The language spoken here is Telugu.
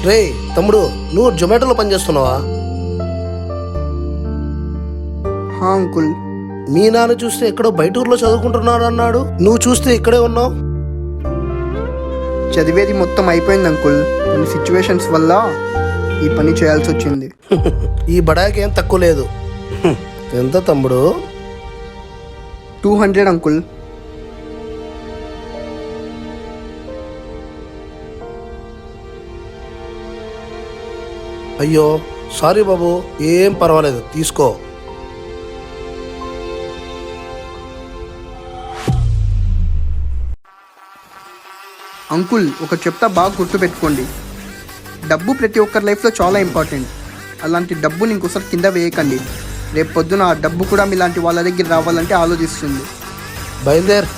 రే తమ్ముడు, నువ్వు జొమాటోలో పనిచేస్తున్నావా? అంకుల్. మీ నాన్న చూస్తే ఎక్కడో బయట ఊర్లో చదువుకుంటున్నాడు అన్నాడు, నువ్వు చూస్తే ఇక్కడే ఉన్నావు. చదివేది మొత్తం అయిపోయింది అంకుల్. కొన్ని సిచ్యువేషన్స్ వల్ల ఈ పని చేయాల్సి వచ్చింది. ఈ బడాయికి ఏం తక్కువ లేదు. ఎంత తమ్ముడు? 200 అంకుల్. అయ్యో సారీ బాబు, ఏం పర్వాలేదు, తీసుకో. అంకుల్ ఒక చెప్తా, బాగా గుర్తుపెట్టుకోండి. డబ్బు ప్రతి ఒక్కరి లైఫ్లో చాలా ఇంపార్టెంట్. అలాంటి డబ్బుని ఇంకోసారి కింద వేయకండి. రేపు పొద్దున ఆ డబ్బు కూడా మీలాంటి వాళ్ళ దగ్గర రావాలంటే ఆలోచిస్తుంది. బయలుదేరు.